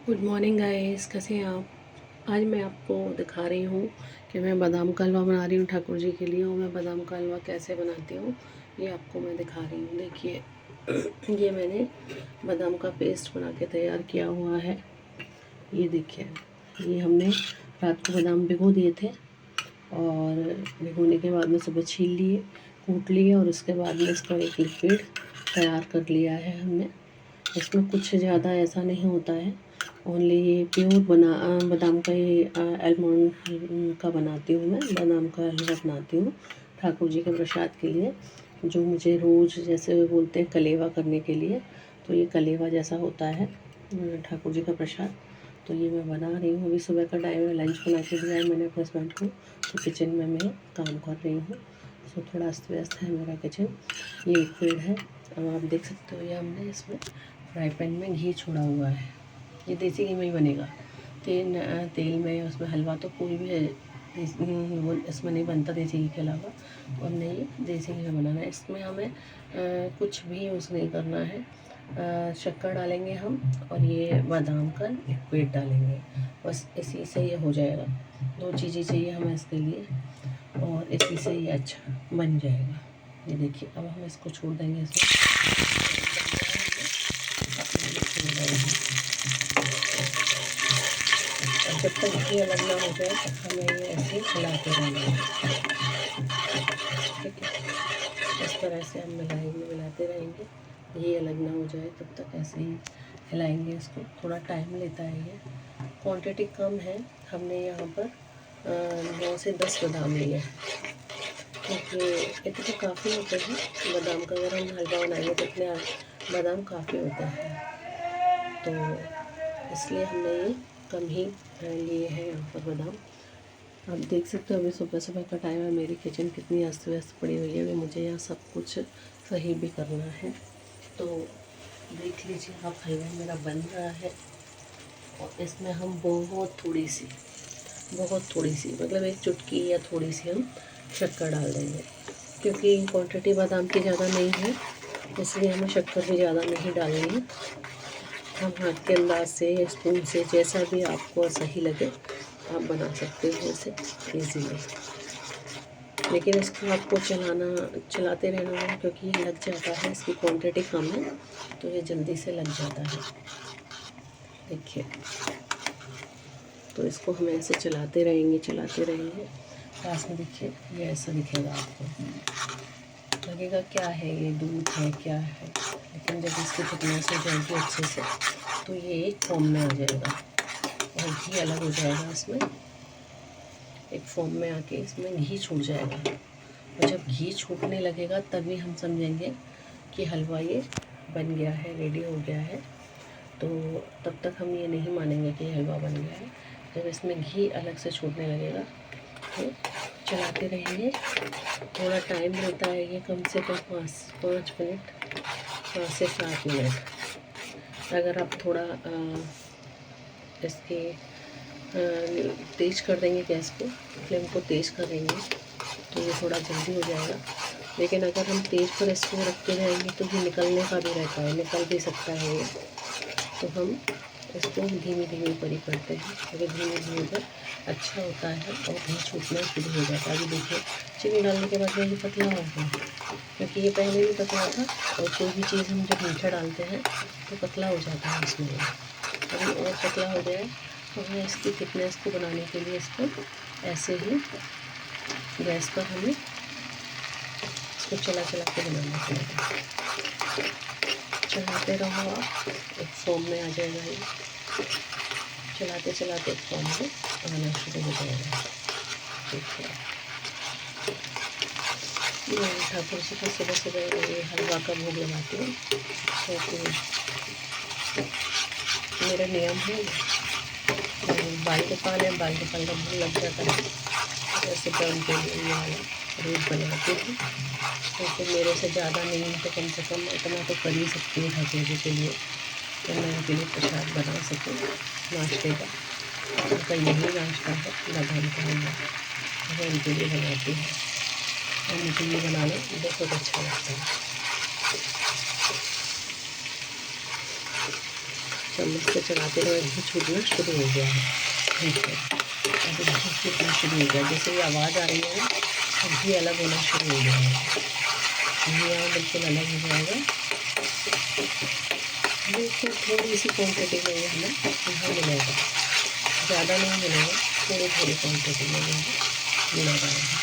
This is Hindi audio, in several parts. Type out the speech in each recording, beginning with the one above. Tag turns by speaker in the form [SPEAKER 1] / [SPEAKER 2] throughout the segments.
[SPEAKER 1] गुड मॉर्निंग गाइस, कैसे हैं आप। आज मैं आपको दिखा रही हूँ कि मैं बादाम का हलवा बना रही हूँ ठाकुर जी के लिए। और मैं बादाम का हलवा कैसे बनाती हूँ ये आपको मैं दिखा रही हूँ। देखिए ये मैंने बादाम का पेस्ट बना के तैयार किया हुआ है। ये देखिए, ये हमने रात को बादाम भिगो दिए थे और भिगोने के बाद में सुबह छील लिए, कूट लिए और उसके बाद में इसका एक लिक्विड तैयार कर लिया है हमने। इसमें कुछ ज़्यादा ऐसा नहीं होता है, ओनली ये प्योर बादाम का ये आलमंड का बनाती हूँ मैं। बादाम का हलवा बनाती हूँ ठाकुर जी के प्रसाद के लिए, जो मुझे रोज़ जैसे वो बोलते हैं कलेवा करने के लिए। तो ये कलेवा जैसा होता है ठाकुर जी का प्रसाद। तो ये मैं बना रही हूँ। अभी सुबह का टाइम है, लंच बना के दिया है मैंने अपने हस्बैंड को। तो किचन में मैं काम कर रही हूँ। सो थोड़ा अस्त व्यस्त है मेरा किचन। ये एक पेड़ है, अब आप देख सकते हो। ये हमने इसमें फ्राई पैन में घी छोड़ा हुआ है। ये देसी घी में ही बनेगा। तेल में उसमें हलवा तो कोई भी है वो इसमें नहीं बनता देसी घी के अलावा। तो हमने ये देसी घी में बनाना है। इसमें हमें कुछ भी यूज़ नहीं करना है। शक्कर डालेंगे हम और ये बादाम का लिक्विड डालेंगे, बस इसी से ये हो जाएगा। 2 चीज़ें चाहिए हमें इसके लिए और इसी से ये अच्छा बन जाएगा। ये देखिए, अब हम इसको छोड़ देंगे इसमें। और जब तक घी अलग ना हो जाए हमें ये ऐसे हिलाते रहना है। ठीक है, इस तरह से हम मिलाते रहेंगे। घी अलग ना हो जाए तब तक ऐसे ही हिलाएंगे इसको। थोड़ा टाइम लेता है ये। क्वांटिटी कम है, हमने यहाँ पर 9 से 10 बादाम लिए हैं, क्योंकि इतने तो काफ़ी होते हैं बादाम का। अगर हम हलवा बनाएंगे तो इतने बादाम काफ़ी होते हैं, तो इसलिए हमने ये कम ही लिए हैं यहाँ पर बादाम। आप देख सकते हो अभी सुबह सुबह का टाइम है, मेरी किचन कितनी अस्त व्यस्त पड़ी हुई है। अभी मुझे यहाँ सब कुछ सही भी करना है। तो देख लीजिए आप, हलवा मेरा बन रहा है और इसमें हम बहुत थोड़ी सी मतलब एक चुटकी या थोड़ी सी हम शक्कर डाल देंगे, क्योंकि क्वांटिटी बादाम की ज़्यादा नहीं है, इसलिए हमें शक्कर भी ज़्यादा नहीं डालनी है। हम हाथ के अंदाज से या स्पून से, जैसा भी आपको सही लगे आप बना सकते हो इसे ईज़िली। लेकिन इसको आपको चलाते रहना है, क्योंकि ये लग जाता है। इसकी क्वांटिटी कम है तो ये जल्दी से लग जाता है। देखिए, तो इसको हम ऐसे चलाते रहेंगे। पास में देखिए, ये ऐसा दिखेगा आपको, लगेगा क्या है ये, दूध है क्या है। लेकिन जब इसकी थिकनेस हो जाएगी अच्छे से तो ये एक फॉर्म में आ जाएगा और घी अलग हो जाएगा इसमें। एक फॉर्म में आके इसमें घी छूट जाएगा, और जब घी छूटने लगेगा तभी हम समझेंगे कि हलवा ये बन गया है, रेडी हो गया है। तो तब तक हम ये नहीं मानेंगे कि हलवा बन गया है। जब इसमें घी अलग से छूटने लगेगा तो चलाते रहेंगे। थोड़ा टाइम लेता है ये, कम से कम 5 मिनट, 5 से 7 मिनट। अगर आप थोड़ा इसके तेज़ कर देंगे, गैस को, फ्लेम को तेज़ कर देंगे तो ये थोड़ा जल्दी हो जाएगा। लेकिन अगर हम तेज़ पर इसको रखते रहेंगे तो ये निकलने का भी रहता है, निकल भी सकता है ये। तो हम इसको धीमी पर ही करते हैं, अगर धीमे पर अच्छा होता है और घी छूटना शुरू हो जाता है। अभी देखिए, चीनी डालने के बाद में ये पतला हो गया, क्योंकि ये पहले भी पतला था। और कोई भी चीज़ हम जब मीठा डालते हैं तो पतला हो जाता है इसमें। अभी और पतला हो गया है, तो हमें इसकी थिकनेस को बनाने के लिए इसको ऐसे ही गैस पर हमें इसको चला के बनाना पड़ेगा। चलाते रहो आप, एक फॉर्म में आ जाएगा ये। चलाते एक फॉर्म में आना शुरू हो जाएगा। देखिए, मैं ठाकुर जी को सुबह ये हलवा का भोग लगाती हूँ, क्योंकि मेरा नियम है। बाल का भोग लग जाता है, जैसे मैं उनके लिए ये वाला रोज बनाती हूँ। क्योंकि मेरे से ज़्यादा नहीं तो कम से कम इतना तो कर ही सकती हूँ ठाकुर जी के लिए, तो मैं उनके लिए प्रसाद बना सकूँ नाश्ते का। उनका यही नाश्ता है, बादाम का हलवा, मैं उनके लिए बनाती हूँ और मुझे ये बनाना बहुत अच्छा लगता है। चम्मच से चलाते रहो, घी छूटना शुरू हो गया है। देखिए अब घी छूटना शुरू हो गया, जैसे ये आवाज़ आ रही है ना तो घी अलग होना शुरू हो गया है। घी यहाँ बिल्कुल अलग हो जाएगा। बिल्कुल थोड़ी सी क्वान्टिटी में ये हमें यहाँ मिलेगा, ज़्यादा नहीं मिलेगा, थोड़ी थोड़ी क्वान्टिटी में मिलेगा यहाँ।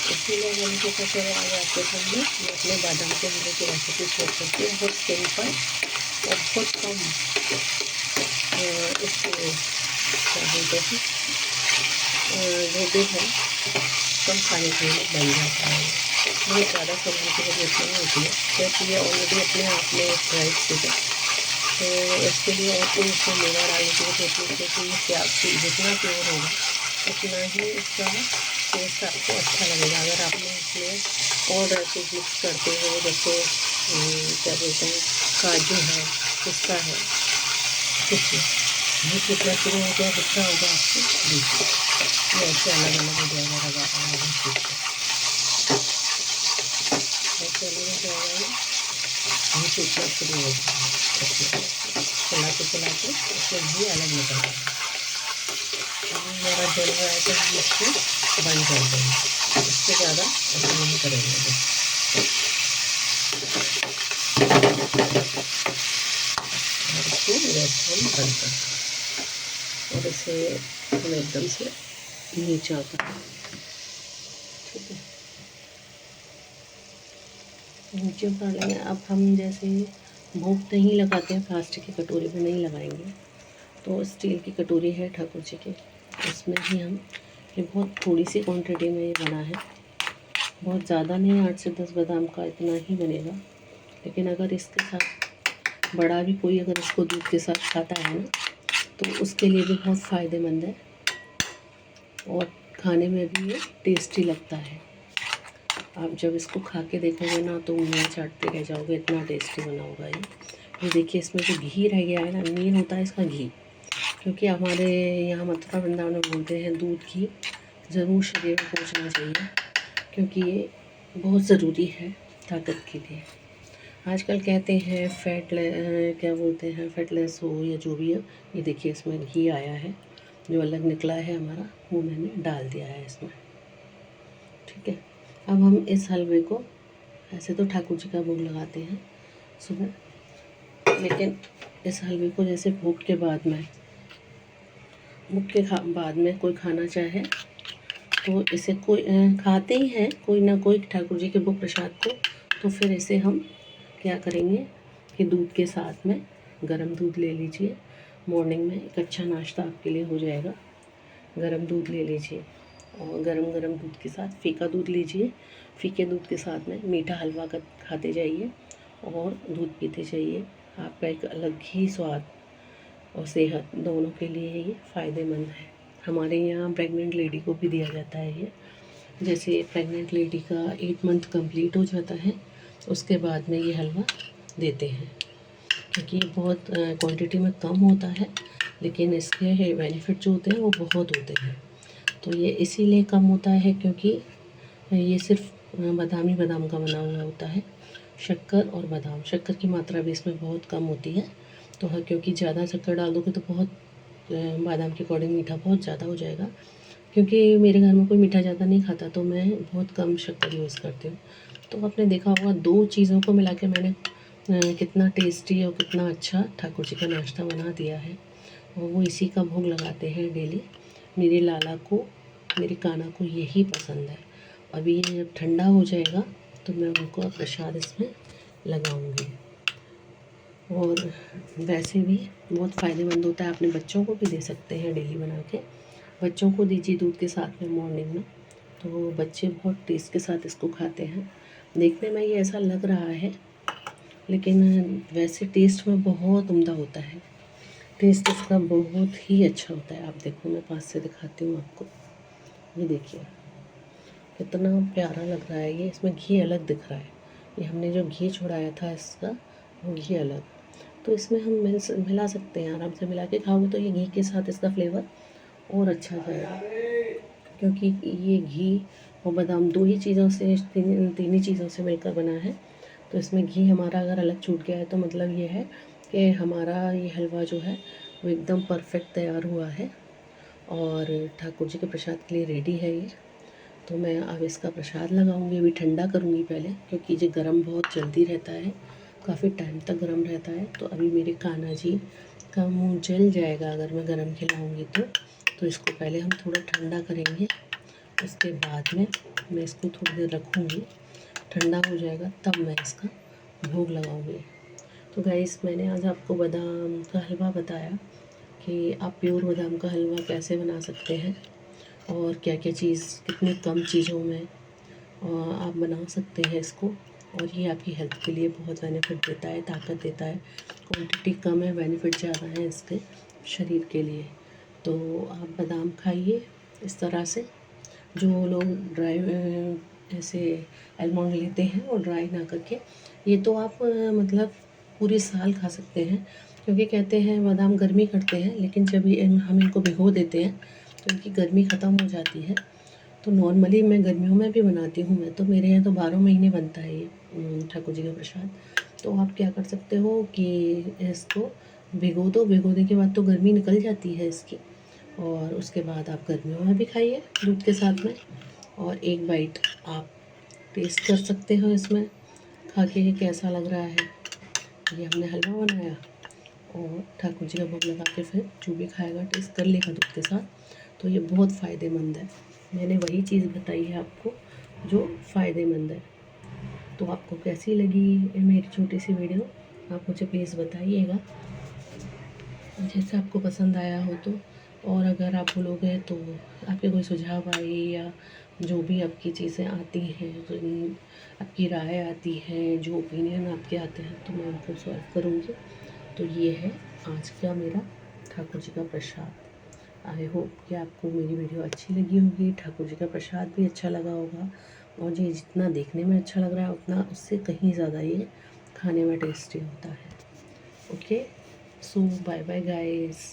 [SPEAKER 1] इसीलिए मैंने सोचा चलो आज आपके सामने मैं अपने बादाम के हलवे की रेसिपी शेयर करती हूँ। बहुत सिंपल और बहुत कम इसके क्या बोलते हैं जो भी है कम खाने के लिए बन जाता है। बहुत ज़्यादा सामान की जरूरत नहीं होती है, क्योंकि ये ऑलरेडी अपने आप में एक ड्राई फ्रूट है, तो इसके लिए और कोई इसमें मेवा डालने की जरूरत नहीं, क्योंकि ये प्याज जितना प्योर होगा उतना ही इसका टेस्ट आपको अच्छा लगेगा। अगर आपने इसमें और ड्राई फ्रूट मिक्स करते हो, जैसे क्या बोलते हैं काजू है, पिस्ता है, देखिए ये कितना शुरू हो गया दिख रहा होगा आपको। देखिए ये ऐसे अलग अलग हो जाएगा, रवा ऐसे अलग हो जाएगा, ये टूटना शुरू हो जाएगा। चलाते उसमें घी अलग निकल जाएगा। हमारा जल रहा है तो हम इसको बंद कर देंगे, इससे ज़्यादा ऐसा नहीं करेंगे। और इसको गैस हम बंद कर दें और इसे हम एकदम से नीचे आता है, ठीक है, नीचे उतार लेंगे। अब हम जैसे भोग नहीं लगाते हैं, प्लास्टिक की कटोरी में नहीं लगाएंगे, तो स्टील की कटोरी है ठाकुर जी की, उसमें ही हम ये बहुत थोड़ी सी क्वांटिटी में ये बना है, बहुत ज़्यादा नहीं, 8 से 10 बादाम का इतना ही बनेगा। लेकिन अगर इसके साथ बड़ा भी कोई अगर इसको दूध के साथ खाता है ना तो उसके लिए भी बहुत फ़ायदेमंद है और खाने में भी ये टेस्टी लगता है। आप जब इसको खा के देखोगे ना तो उंगलियां चाटते रह जाओगे, इतना टेस्टी बना होगा ये देखिए इसमें जो घी रह गया है ना, मेन होता है इसका घी, क्योंकि हमारे यहाँ मथुरा वृंदावन में बोलते हैं दूध घी ज़रूर शरीर में पहुँचना चाहिए, क्योंकि ये बहुत ज़रूरी है ताकत के लिए। आजकल कहते हैं क्या बोलते हैं फैटलेस हो या जो भी हो, ये देखिए इसमें घी आया है, जो अलग निकला है हमारा वो मैंने डाल दिया है इसमें, ठीक है। अब हम इस हलवे को, ऐसे तो ठाकुर जी का भोग लगाते हैं सुबह, लेकिन इस हलवे को जैसे भोग के बाद में कोई खाना चाहे तो इसे कोई खाते ही हैं कोई ना कोई ठाकुर जी के भोग प्रसाद को, तो फिर इसे हम क्या करेंगे कि दूध के साथ में गरम दूध ले लीजिए, मॉर्निंग में एक अच्छा नाश्ता आपके लिए हो जाएगा। गरम दूध ले लीजिए और गरम दूध के साथ फीका दूध लीजिए, फीके दूध के साथ में मीठा हलवा खाते जाइए और दूध पीते जाइए। आपका एक अलग ही स्वाद और सेहत दोनों के लिए ये फ़ायदेमंद है। हमारे यहाँ प्रेग्नेंट लेडी को भी दिया जाता है ये, जैसे प्रेग्नेंट लेडी का 8 मंथ कंप्लीट हो जाता है उसके बाद में ये हलवा देते हैं, क्योंकि ये बहुत क्वांटिटी में कम होता है, लेकिन इसके बेनिफिट जो होते हैं वो बहुत होते हैं। तो ये इसीलिए कम होता है क्योंकि ये सिर्फ बादाम का बना हुआ होता है, शक्कर और बादाम, शक्कर की मात्रा भी इसमें बहुत कम होती है। तो हाँ, क्योंकि ज़्यादा शक्कर डाल दोगे तो बहुत बादाम के अकॉर्डिंग मीठा बहुत ज़्यादा हो जाएगा, क्योंकि मेरे घर में कोई मीठा ज़्यादा नहीं खाता तो मैं बहुत कम शक्कर यूज़ करती हूँ। तो आपने देखा होगा 2 चीज़ों को मिला के मैंने कितना टेस्टी और कितना अच्छा ठाकुर जी का नाश्ता बना दिया है, और वो इसी का भोग लगाते हैं डेली। मेरे लाला को, मेरे कान्हा को यही पसंद है। अभी ये जब ठंडा हो जाएगा तो मैं उनको प्रसाद इसमें लगाऊंगी। और वैसे भी बहुत फ़ायदेमंद होता है, अपने बच्चों को भी दे सकते हैं डेली बना के, बच्चों को दीजिए दूध के साथ में मॉर्निंग में, तो बच्चे बहुत टेस्ट के साथ इसको खाते हैं। देखने में ये ऐसा लग रहा है, लेकिन वैसे टेस्ट में बहुत उम्दा होता है, टेस्ट इसका बहुत ही अच्छा होता है। आप देखो, मैं पास से दिखाती हूँ आपको, ये देखिए कितना प्यारा लग रहा है ये, इसमें घी अलग दिख रहा है, ये हमने जो घी छुड़ाया था इसका वो घी अलग, तो इसमें हम मिला सकते हैं, आराम से मिला के खाओगे तो ये घी के साथ इसका फ्लेवर और अच्छा जाएगा, क्योंकि ये घी और बादाम 2 ही चीज़ों से, तीन ही चीज़ों से मिलकर बना है। तो इसमें घी हमारा अगर अलग छूट गया है तो मतलब ये है कि हमारा ये हलवा जो है वो एकदम परफेक्ट तैयार हुआ है और ठाकुर जी के प्रसाद के लिए रेडी है ये। तो मैं अब इसका प्रसाद लगाऊंगी, अभी ठंडा करूंगी पहले, क्योंकि ये गर्म बहुत जल्दी रहता है, काफ़ी टाइम तक गर्म रहता है। तो अभी मेरे कान्हा जी का मुंह जल जाएगा अगर मैं गर्म खिलाऊंगी तो इसको पहले हम थोड़ा ठंडा करेंगे, उसके बाद में मैं इसको थोड़ी देर रखूँगी, ठंडा हो जाएगा तब मैं इसका भोग लगाऊंगी। तो गाइस, मैंने आज आपको बादाम का हलवा बताया कि आप प्योर बादाम का हलवा कैसे बना सकते हैं और क्या क्या चीज़ कितनी कम चीज़ों में आप बना सकते हैं इसको, और ये आपकी हेल्थ के लिए बहुत बेनिफिट देता है, ताकत देता है। क्वांटिटी कम है, बेनिफिट ज़्यादा है इसके शरीर के लिए। तो आप बादाम खाइए इस तरह से। जो लोग ड्राई ऐसे आलमंड लेते हैं और ड्राई ना करके, ये तो आप मतलब पूरी साल खा सकते हैं, क्योंकि कहते हैं बादाम गर्मी करते हैं, लेकिन जब ये हम इनको भिगो देते हैं तो इनकी गर्मी ख़त्म हो जाती है। तो नॉर्मली मैं गर्मियों में भी बनाती हूँ, मैं तो मेरे यहाँ तो 12 महीने बनता है ये ठाकुर जी का प्रसाद। तो आप क्या कर सकते हो कि इसको भिगो दो, भिगोने के बाद तो गर्मी निकल जाती है इसकी, और उसके बाद आप गर्मियों में भी खाइए दूध के साथ में। और एक बाइट आप टेस्ट कर सकते हो इसमें खा के कैसा लग रहा है। ये हमने हलवा बनाया और ठाकुर जी का भोग लगा के फिर जो भी खाएगा टेस्ट कर लेगा दूध के साथ, तो ये बहुत फ़ायदेमंद है। मैंने वही चीज़ बताई है आपको जो फ़ायदेमंद है। तो आपको कैसी लगी ये मेरी छोटी सी वीडियो, आप मुझे प्लीज़ बताइएगा, जैसे आपको पसंद आया हो तो। और अगर आप बोलोगे तो आपके कोई सुझाव आए या जो भी आपकी चीज़ें आती हैं, जो आपकी राय आती है, जो ओपिनियन आपके आते हैं, तो मैं उनको सॉल्व करूँगी। तो ये है आज का मेरा ठाकुर जी का प्रसाद। आई होप कि आपको मेरी वीडियो अच्छी लगी होगी, ठाकुर जी का प्रसाद भी अच्छा लगा होगा, और ये जितना देखने में अच्छा लग रहा है उतना उससे कहीं ज़्यादा ये खाने में टेस्टी होता है। ओके, सो बाय बाय गाइस।